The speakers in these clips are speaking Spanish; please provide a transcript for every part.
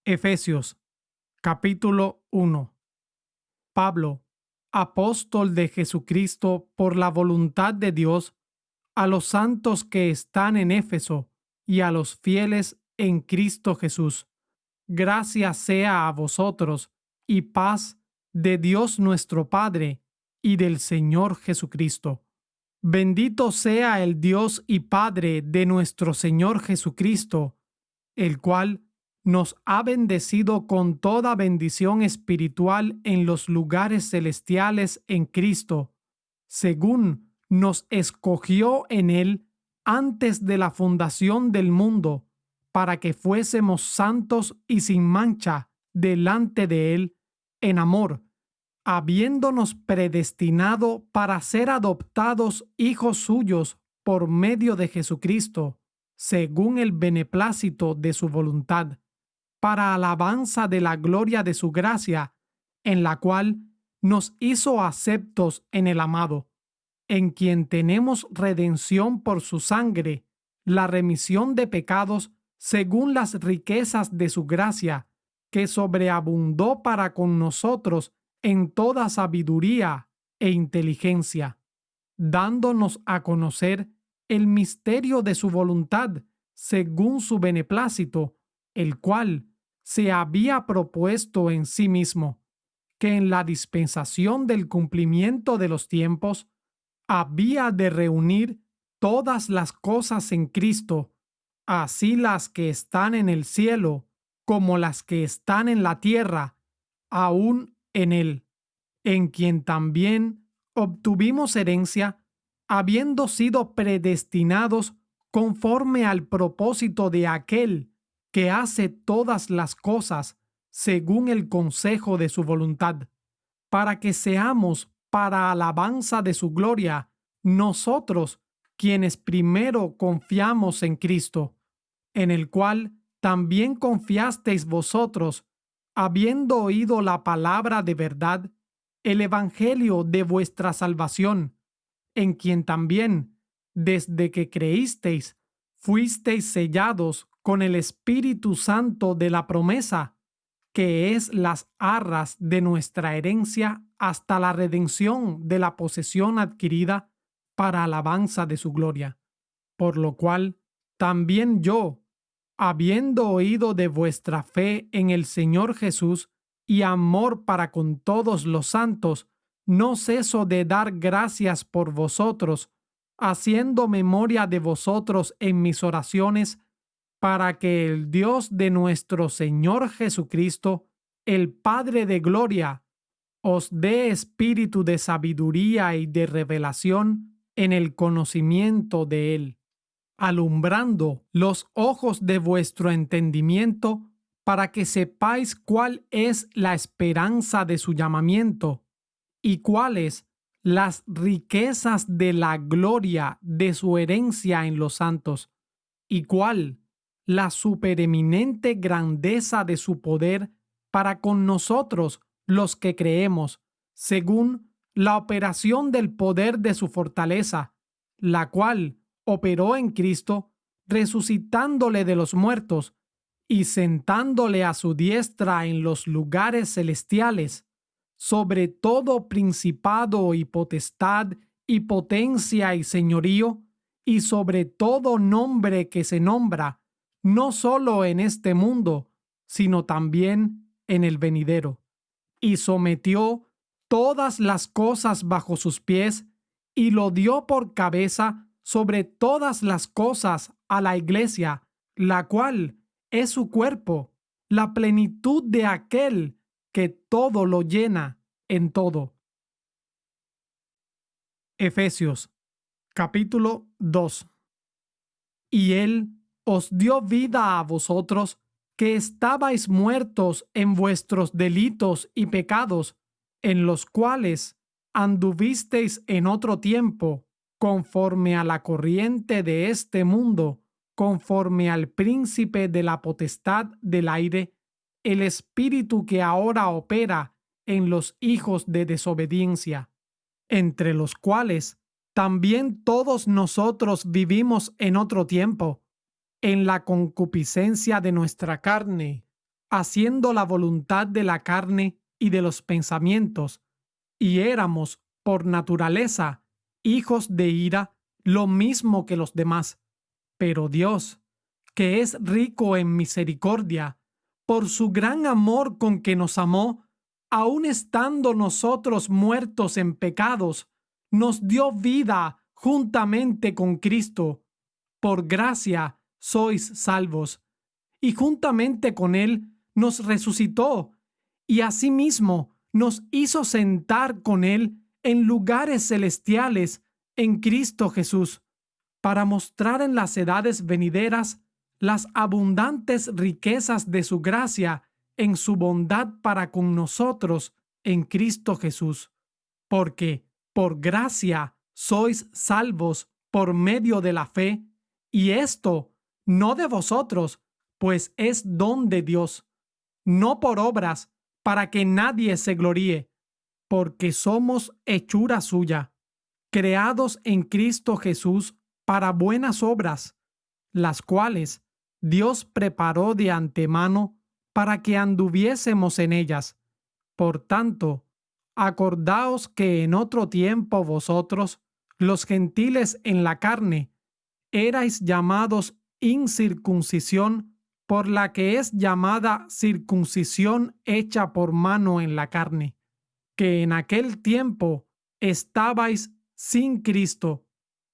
Efesios, capítulo 1. Pablo, apóstol de Jesucristo por la voluntad de Dios, a los santos que están en Éfeso y a los fieles en Cristo Jesús. Gracia sea a vosotros y paz de Dios nuestro Padre y del Señor Jesucristo. Bendito sea el Dios y Padre de nuestro Señor Jesucristo, el cual nos ha bendecido con toda bendición espiritual en los lugares celestiales en Cristo, según nos escogió en Él antes de la fundación del mundo, para que fuésemos santos y sin mancha delante de Él en amor, habiéndonos predestinado para ser adoptados hijos suyos por medio de Jesucristo, según el beneplácito de su voluntad, para alabanza de la gloria de su gracia, en la cual nos hizo aceptos en el amado, en quien tenemos redención por su sangre, la remisión de pecados según las riquezas de su gracia, que sobreabundó para con nosotros en toda sabiduría e inteligencia, dándonos a conocer el misterio de su voluntad según su beneplácito, el cual se había propuesto en sí mismo, que en la dispensación del cumplimiento de los tiempos había de reunir todas las cosas en Cristo, así las que están en el cielo como las que están en la tierra, aún en Él, en quien también obtuvimos herencia, habiendo sido predestinados conforme al propósito de aquel que hace todas las cosas según el consejo de su voluntad, para que seamos para alabanza de su gloria, nosotros quienes primero confiamos en Cristo, en el cual también confiasteis vosotros, habiendo oído la palabra de verdad, el evangelio de vuestra salvación, en quien también, desde que creísteis, fuisteis sellados con el Espíritu Santo de la promesa, que es las arras de nuestra herencia hasta la redención de la posesión adquirida para alabanza de su gloria. Por lo cual, también yo, habiendo oído de vuestra fe en el Señor Jesús y amor para con todos los santos, no ceso de dar gracias por vosotros, haciendo memoria de vosotros en mis oraciones, para que el Dios de nuestro Señor Jesucristo, el Padre de gloria, os dé espíritu de sabiduría y de revelación en el conocimiento de Él, alumbrando los ojos de vuestro entendimiento, para que sepáis cuál es la esperanza de su llamamiento y cuáles las riquezas de la gloria de su herencia en los santos, y cuál la supereminente grandeza de su poder para con nosotros los que creemos, según la operación del poder de su fortaleza, la cual operó en Cristo, resucitándole de los muertos y sentándole a su diestra en los lugares celestiales, sobre todo principado y potestad y potencia y señorío, y sobre todo nombre que se nombra, no solo en este mundo, sino también en el venidero. Y sometió todas las cosas bajo sus pies, y lo dio por cabeza sobre todas las cosas a la Iglesia, la cual es su cuerpo, la plenitud de aquel que todo lo llena en todo. Efesios, capítulo 2. Y Él os dio vida a vosotros, que estabais muertos en vuestros delitos y pecados, en los cuales anduvisteis en otro tiempo, conforme a la corriente de este mundo, conforme al príncipe de la potestad del aire, el espíritu que ahora opera en los hijos de desobediencia, entre los cuales también todos nosotros vivimos en otro tiempo, en la concupiscencia de nuestra carne, haciendo la voluntad de la carne y de los pensamientos, y éramos, por naturaleza, hijos de ira, lo mismo que los demás. Pero Dios, que es rico en misericordia, por su gran amor con que nos amó, aun estando nosotros muertos en pecados, nos dio vida juntamente con Cristo. Por gracia sois salvos. Y juntamente con Él nos resucitó, y asimismo nos hizo sentar con Él en lugares celestiales en Cristo Jesús, para mostrar en las edades venideras las abundantes riquezas de su gracia en su bondad para con nosotros en Cristo Jesús. Porque por gracia sois salvos por medio de la fe, y esto no de vosotros, pues es don de Dios, no por obras, para que nadie se gloríe, porque somos hechura suya, creados en Cristo Jesús para buenas obras, las cuales Dios preparó de antemano para que anduviésemos en ellas. Por tanto, acordaos que en otro tiempo vosotros, los gentiles en la carne, erais llamados incircuncisión por la que es llamada circuncisión hecha por mano en la carne, que en aquel tiempo estabais sin Cristo,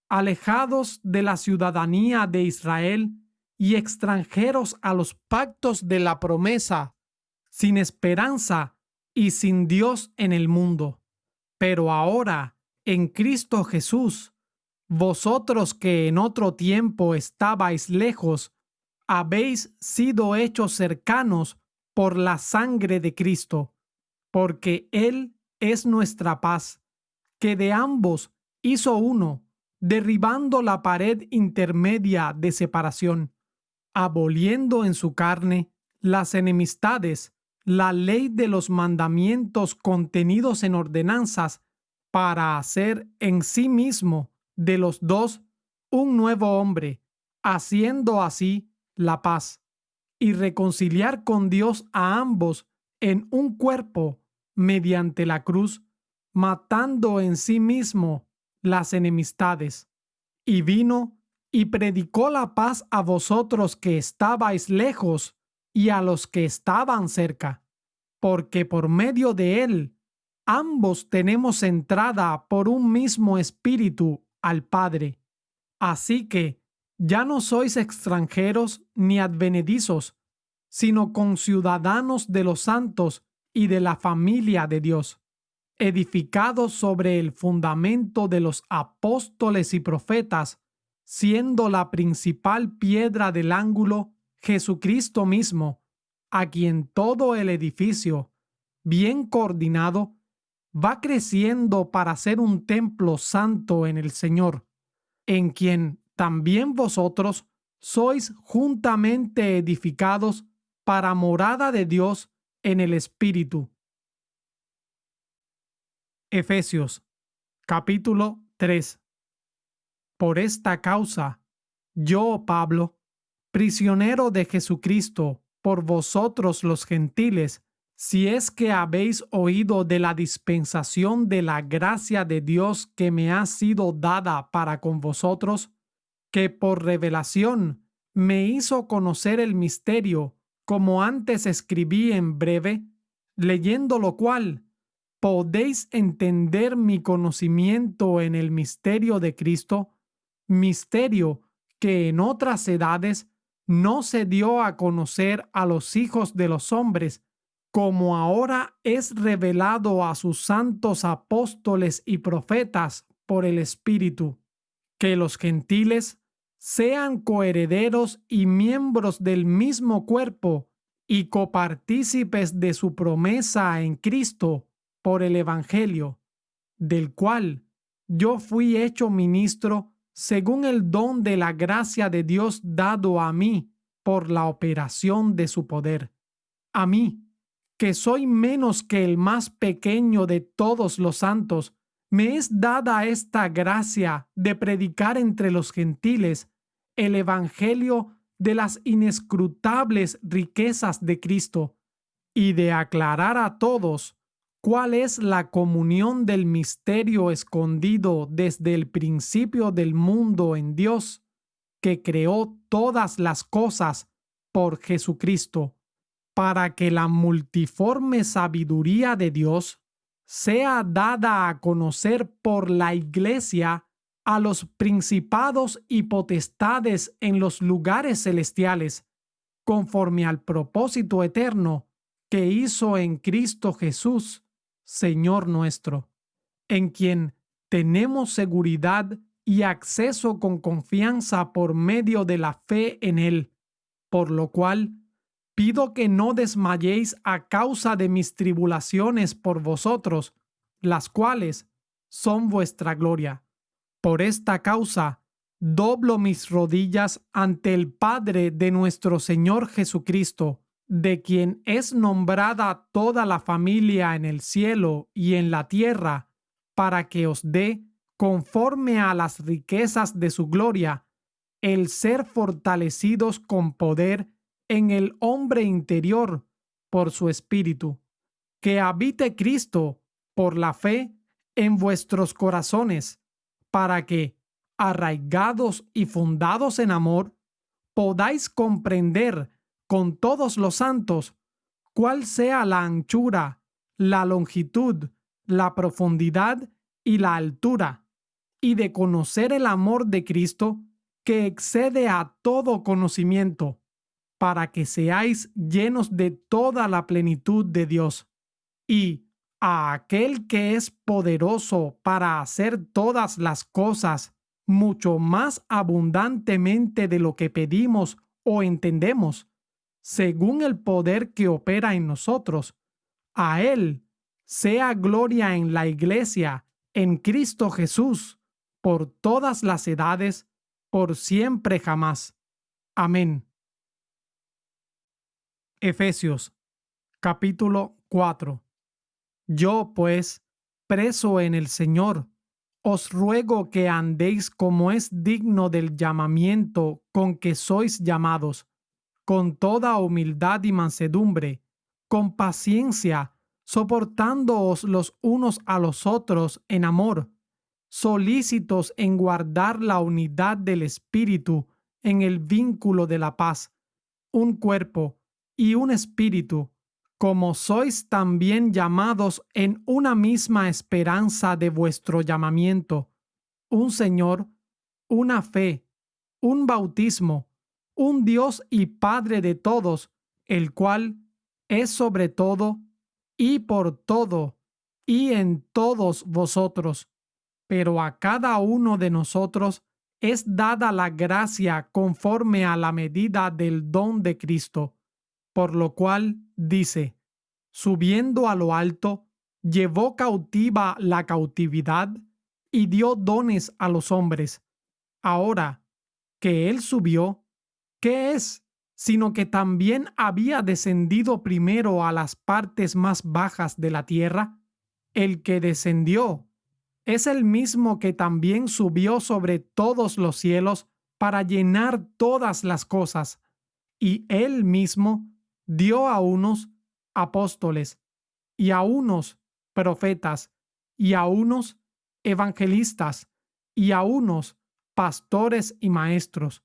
alejados de la ciudadanía de Israel y extranjeros a los pactos de la promesa, sin esperanza y sin Dios en el mundo. Pero ahora, en Cristo Jesús, vosotros que en otro tiempo estabais lejos, habéis sido hechos cercanos por la sangre de Cristo, porque Él es nuestra paz, que de ambos hizo uno, derribando la pared intermedia de separación, aboliendo en su carne las enemistades, la ley de los mandamientos contenidos en ordenanzas, para hacer en sí mismo de los dos un nuevo hombre, haciendo así la paz, y reconciliar con Dios a ambos en un cuerpo mediante la cruz, matando en sí mismo las enemistades. Y vino y predicó la paz a vosotros que estabais lejos y a los que estaban cerca, porque por medio de él ambos tenemos entrada por un mismo espíritu al Padre. Así que ya no sois extranjeros ni advenedizos, sino conciudadanos de los santos y de la familia de Dios, edificados sobre el fundamento de los apóstoles y profetas, siendo la principal piedra del ángulo Jesucristo mismo, a quien todo el edificio, bien coordinado, va creciendo para ser un templo santo en el Señor, en quien también vosotros sois juntamente edificados para morada de Dios en el Espíritu. Efesios, capítulo 3. Por esta causa, yo, Pablo, prisionero de Jesucristo, por vosotros los gentiles, si es que habéis oído de la dispensación de la gracia de Dios que me ha sido dada para con vosotros, que por revelación me hizo conocer el misterio, como antes escribí en breve, leyendo lo cual, podéis entender mi conocimiento en el misterio de Cristo, misterio que en otras edades no se dio a conocer a los hijos de los hombres, como ahora es revelado a sus santos apóstoles y profetas por el Espíritu, que los gentiles sean coherederos y miembros del mismo cuerpo y copartícipes de su promesa en Cristo por el Evangelio, del cual yo fui hecho ministro según el don de la gracia de Dios dado a mí por la operación de su poder. A mí, que soy menos que el más pequeño de todos los santos, me es dada esta gracia de predicar entre los gentiles el Evangelio de las inescrutables riquezas de Cristo y de aclarar a todos cuál es la comunión del misterio escondido desde el principio del mundo en Dios, que creó todas las cosas por Jesucristo, para que la multiforme sabiduría de Dios sea dada a conocer por la Iglesia a los principados y potestades en los lugares celestiales, conforme al propósito eterno que hizo en Cristo Jesús, Señor nuestro, en quien tenemos seguridad y acceso con confianza por medio de la fe en Él, por lo cual pido que no desmayéis a causa de mis tribulaciones por vosotros, las cuales son vuestra gloria. Por esta causa, doblo mis rodillas ante el Padre de nuestro Señor Jesucristo, de quien es nombrada toda la familia en el cielo y en la tierra, para que os dé, conforme a las riquezas de su gloria, el ser fortalecidos con poder en el hombre interior por su Espíritu, que habite Cristo por la fe en vuestros corazones, para que, arraigados y fundados en amor, podáis comprender con todos los santos cuál sea la anchura, la longitud, la profundidad y la altura, y de conocer el amor de Cristo que excede a todo conocimiento, para que seáis llenos de toda la plenitud de Dios. Y a aquel que es poderoso para hacer todas las cosas mucho más abundantemente de lo que pedimos o entendemos, según el poder que opera en nosotros, a Él sea gloria en la Iglesia, en Cristo Jesús, por todas las edades, por siempre jamás. Amén. Efesios, capítulo 4. Yo, pues, preso en el Señor, os ruego que andéis como es digno del llamamiento con que sois llamados, con toda humildad y mansedumbre, con paciencia, soportándoos los unos a los otros en amor, solícitos en guardar la unidad del Espíritu en el vínculo de la paz, un cuerpo y un espíritu, como sois también llamados en una misma esperanza de vuestro llamamiento, un Señor, una fe, un bautismo, un Dios y Padre de todos, el cual es sobre todo y por todo y en todos vosotros. Pero a cada uno de nosotros es dada la gracia conforme a la medida del don de Cristo, por lo cual dice, subiendo a lo alto, llevó cautiva la cautividad y dio dones a los hombres. Ahora que Él subió, ¿qué es? Sino que también había descendido primero a las partes más bajas de la tierra. El que descendió es el mismo que también subió sobre todos los cielos para llenar todas las cosas. Y Él mismo dio a unos apóstoles, y a unos profetas, y a unos evangelistas, y a unos pastores y maestros,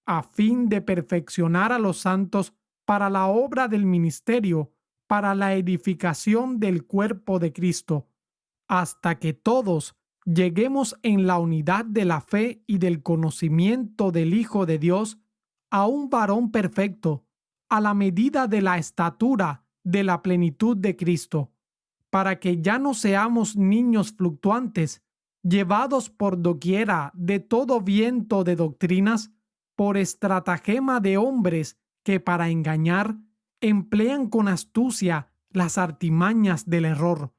a fin de perfeccionar a los santos para la obra del ministerio, para la edificación del cuerpo de Cristo, hasta que todos lleguemos en la unidad de la fe y del conocimiento del Hijo de Dios, a un varón perfecto, a la medida de la estatura de la plenitud de Cristo, para que ya no seamos niños fluctuantes, llevados por doquiera de todo viento de doctrinas, por estratagema de hombres que para engañar emplean con astucia las artimañas del error.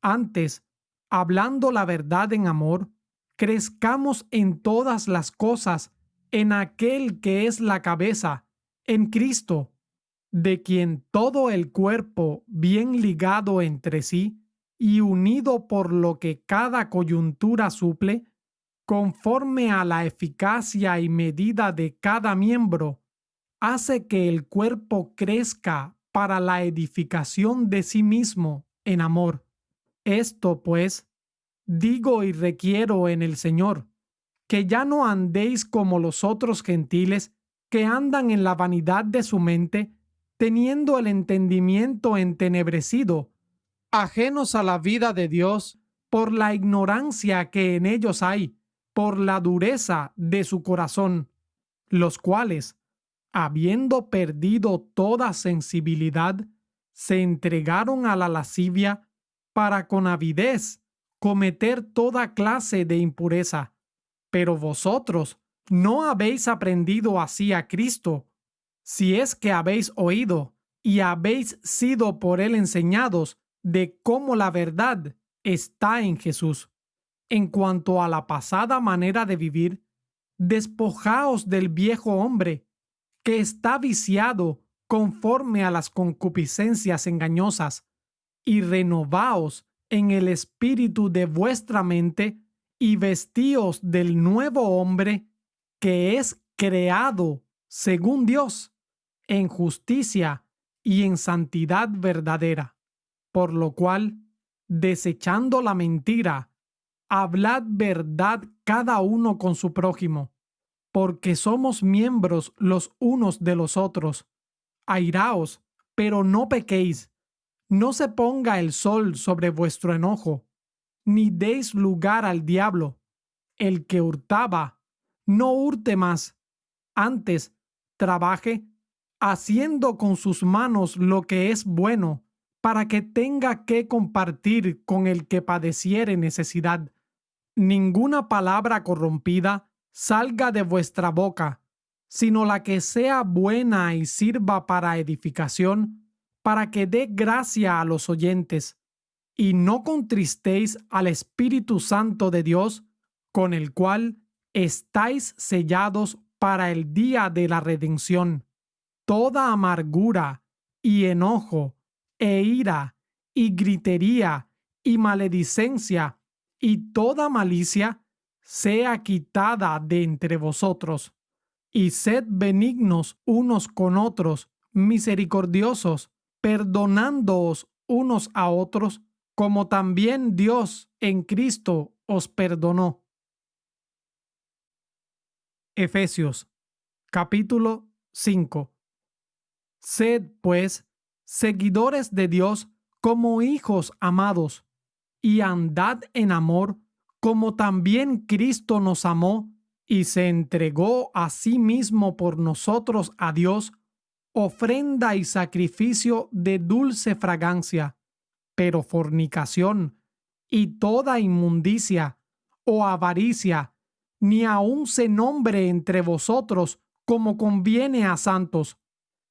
Antes, hablando la verdad en amor, crezcamos en todas las cosas en aquel que es la cabeza, en Cristo, de quien todo el cuerpo, bien ligado entre sí y unido por lo que cada coyuntura suple, conforme a la eficacia y medida de cada miembro, hace que el cuerpo crezca para la edificación de sí mismo en amor. Esto, pues, digo y requiero en el Señor, que ya no andéis como los otros gentiles que andan en la vanidad de su mente, teniendo el entendimiento entenebrecido, ajenos a la vida de Dios por la ignorancia que en ellos hay, por la dureza de su corazón, los cuales, habiendo perdido toda sensibilidad, se entregaron a la lascivia para con avidez cometer toda clase de impureza. Pero vosotros no habéis aprendido así a Cristo, si es que habéis oído y habéis sido por él enseñados de cómo la verdad está en Jesús. En cuanto a la pasada manera de vivir, despojaos del viejo hombre, que está viciado conforme a las concupiscencias engañosas, y renovaos en el espíritu de vuestra mente, y vestíos del nuevo hombre, que es creado según Dios, en justicia y en santidad verdadera. Por lo cual, desechando la mentira, hablad verdad cada uno con su prójimo, porque somos miembros los unos de los otros. Airaos, pero no pequéis. No se ponga el sol sobre vuestro enojo, ni deis lugar al diablo. El que hurtaba, no hurte más. Antes, trabaje, haciendo con sus manos lo que es bueno, para que tenga que compartir con el que padeciere necesidad. Ninguna palabra corrompida salga de vuestra boca, sino la que sea buena y sirva para edificación, para que dé gracia a los oyentes, y no contristéis al Espíritu Santo de Dios, con el cual estáis sellados para el día de la redención. Toda amargura y enojo e ira y gritería y maledicencia y toda malicia sea quitada de entre vosotros, y sed benignos unos con otros, misericordiosos, perdonándoos unos a otros, como también Dios en Cristo os perdonó. Efesios, capítulo 5. Sed, pues, seguidores de Dios como hijos amados, y andad en amor, como también Cristo nos amó y se entregó a sí mismo por nosotros a Dios, ofrenda y sacrificio de dulce fragancia. Pero fornicación y toda inmundicia o avaricia, ni aun se nombre entre vosotros como conviene a santos,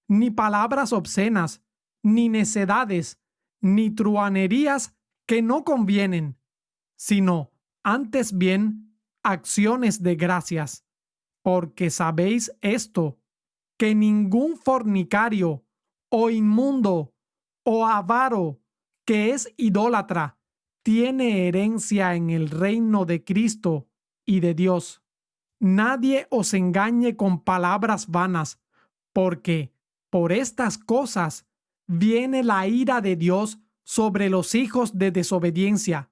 ni palabras obscenas, ni necedades, ni truhanerías que no convienen, sino antes bien acciones de gracias, porque sabéis esto, que ningún fornicario, o inmundo, o avaro, que es idólatra, tiene herencia en el reino de Cristo y de Dios. Nadie os engañe con palabras vanas, porque por estas cosas viene la ira de Dios sobre los hijos de desobediencia.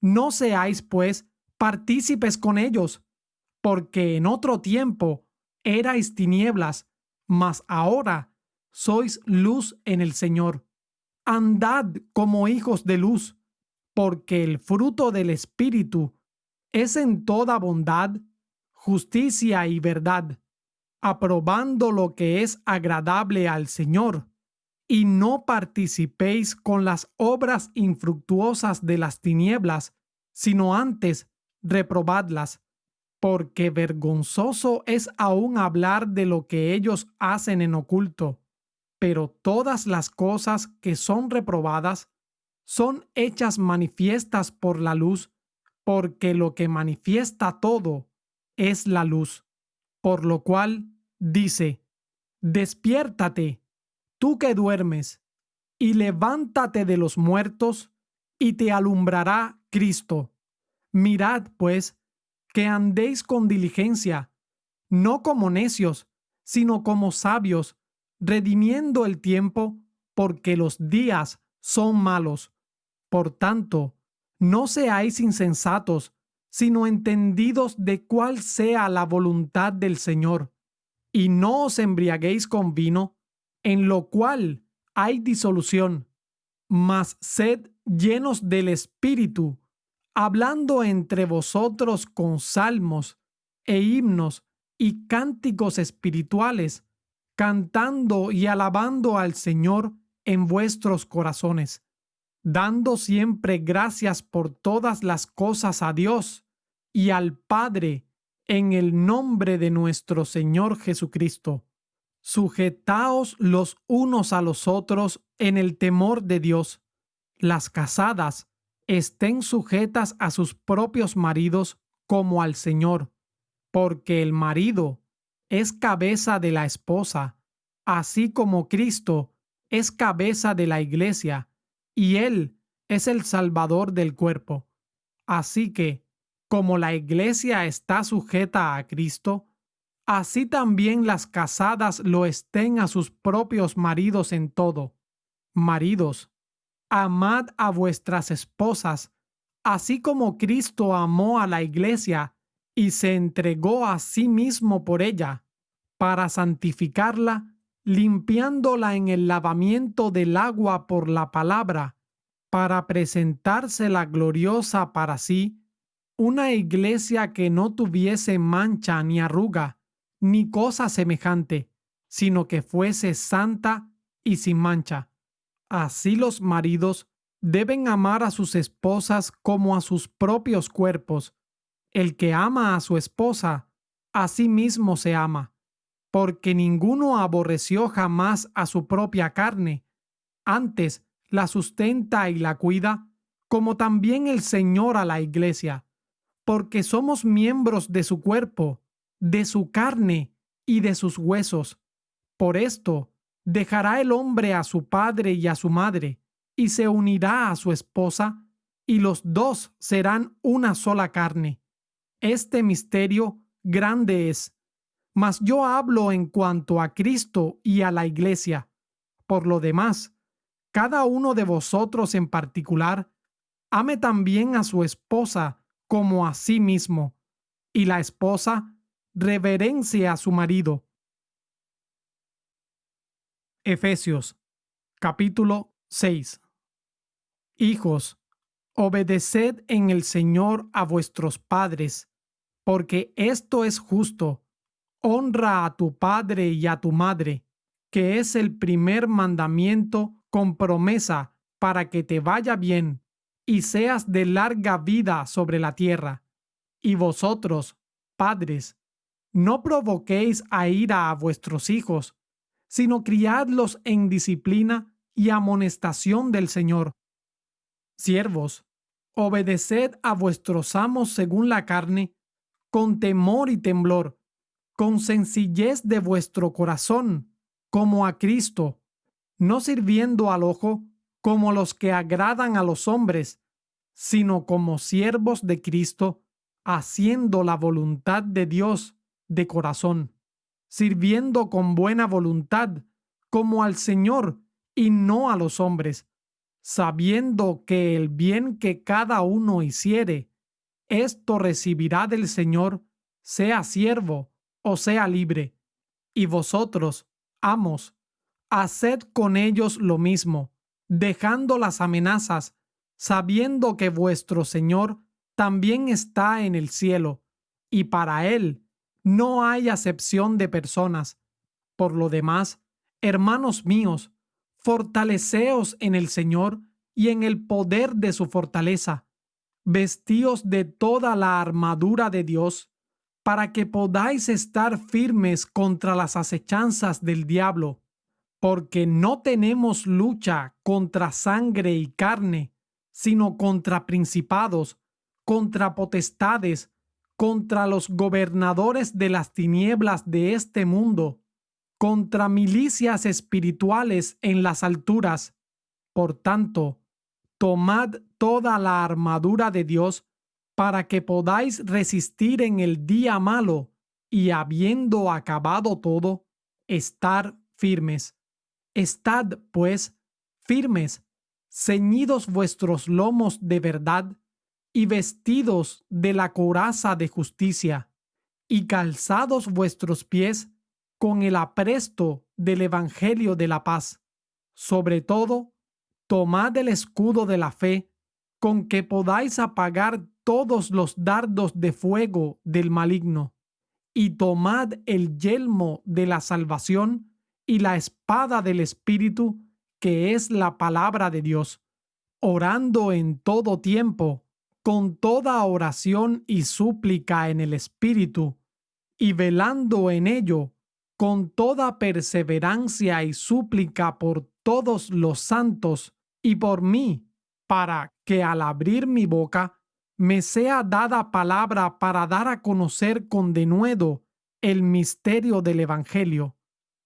No seáis, pues, partícipes con ellos, porque en otro tiempo erais tinieblas, mas ahora sois luz en el Señor. Andad como hijos de luz, porque el fruto del Espíritu es en toda bondad, justicia y verdad, aprobando lo que es agradable al Señor, y no participéis con las obras infructuosas de las tinieblas, sino antes reprobadlas, porque vergonzoso es aún hablar de lo que ellos hacen en oculto. Pero todas las cosas que son reprobadas son hechas manifiestas por la luz, porque lo que manifiesta todo es la luz. Por lo cual dice: despiértate, tú que duermes, y levántate de los muertos, y te alumbrará Cristo. Mirad, pues, que andéis con diligencia, no como necios, sino como sabios, redimiendo el tiempo, porque los días son malos. Por tanto, no seáis insensatos, sino entendidos de cuál sea la voluntad del Señor. Y no os embriaguéis con vino, en lo cual hay disolución, mas sed llenos del Espíritu, hablando entre vosotros con salmos e himnos y cánticos espirituales, cantando y alabando al Señor en vuestros corazones, dando siempre gracias por todas las cosas a Dios y al Padre en el nombre de nuestro Señor Jesucristo. Sujetaos los unos a los otros en el temor de Dios. Las casadas estén sujetas a sus propios maridos como al Señor, porque el marido es cabeza de la esposa, así como Cristo es cabeza de la iglesia, y Él es el Salvador del cuerpo. Así que, como la iglesia está sujeta a Cristo, así también las casadas lo estén a sus propios maridos en todo. Maridos, amad a vuestras esposas, así como Cristo amó a la iglesia y se entregó a sí mismo por ella, para santificarla, limpiándola en el lavamiento del agua por la palabra, para presentársela gloriosa para sí, una iglesia que no tuviese mancha ni arruga, ni cosa semejante, sino que fuese santa y sin mancha. Así los maridos deben amar a sus esposas como a sus propios cuerpos. El que ama a su esposa, a sí mismo se ama, porque ninguno aborreció jamás a su propia carne, antes la sustenta y la cuida, como también el Señor a la iglesia, porque somos miembros de su cuerpo, de su carne y de sus huesos. Por esto, dejará el hombre a su padre y a su madre, y se unirá a su esposa, y los dos serán una sola carne. Este misterio grande es, mas yo hablo en cuanto a Cristo y a la iglesia. Por lo demás, cada uno de vosotros en particular, ame también a su esposa como a sí mismo, y la esposa reverencie a su marido. Efesios, capítulo 6. Hijos, obedeced en el Señor a vuestros padres, porque esto es justo. Honra a tu padre y a tu madre, que es el primer mandamiento con promesa para que te vaya bien y seas de larga vida sobre la tierra. Y vosotros, padres, no provoquéis a ira a vuestros hijos, sino criadlos en disciplina y amonestación del Señor. Siervos, obedeced a vuestros amos según la carne, con temor y temblor, con sencillez de vuestro corazón, como a Cristo, no sirviendo al ojo como los que agradan a los hombres, sino como siervos de Cristo, haciendo la voluntad de Dios de corazón, sirviendo con buena voluntad, como al Señor y no a los hombres, sabiendo que el bien que cada uno hiciere, esto recibirá del Señor, sea siervo o sea libre. Y vosotros, amos, haced con ellos lo mismo, dejando las amenazas, sabiendo que vuestro Señor también está en el cielo, y para Él no hay acepción de personas. Por lo demás, hermanos míos, fortaleceos en el Señor y en el poder de su fortaleza. Vestíos de toda la armadura de Dios, para que podáis estar firmes contra las acechanzas del diablo, porque no tenemos lucha contra sangre y carne, sino contra principados, contra potestades, contra los gobernadores de las tinieblas de este mundo, contra milicias espirituales en las alturas. Por tanto, tomad toda la armadura de Dios para que podáis resistir en el día malo, y habiendo acabado todo, estar firmes. Estad, pues, firmes, ceñidos vuestros lomos de verdad, y vestidos de la coraza de justicia, y calzados vuestros pies con el apresto del Evangelio de la paz. Sobre todo, tomad el escudo de la fe, con que podáis apagar todos los dardos de fuego del maligno, y tomad el yelmo de la salvación y la espada del Espíritu, que es la palabra de Dios, orando en todo tiempo, con toda oración y súplica en el Espíritu, y velando en ello, con toda perseverancia y súplica por todos los santos y por mí, para que al abrir mi boca me sea dada palabra para dar a conocer con denuedo el misterio del Evangelio,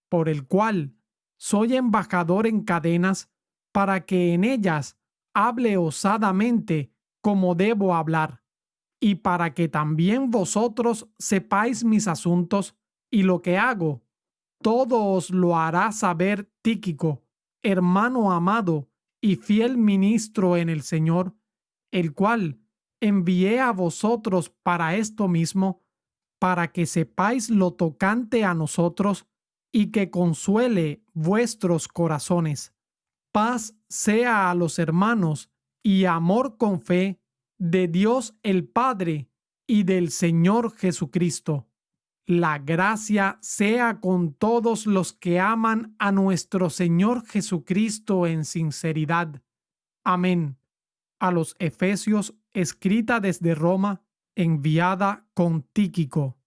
por el cual soy embajador en cadenas, para que en ellas hable osadamente como debo hablar, y para que también vosotros sepáis mis asuntos y lo que hago. Todo os lo hará saber Tíquico, hermano amado y fiel ministro en el Señor, el cual envié a vosotros para esto mismo, para que sepáis lo tocante a nosotros y que consuele vuestros corazones. Paz sea a los hermanos y amor con fe de Dios el Padre y del Señor Jesucristo. La gracia sea con todos los que aman a nuestro Señor Jesucristo en sinceridad. Amén. A los Efesios, escrita desde Roma, enviada con Tíquico.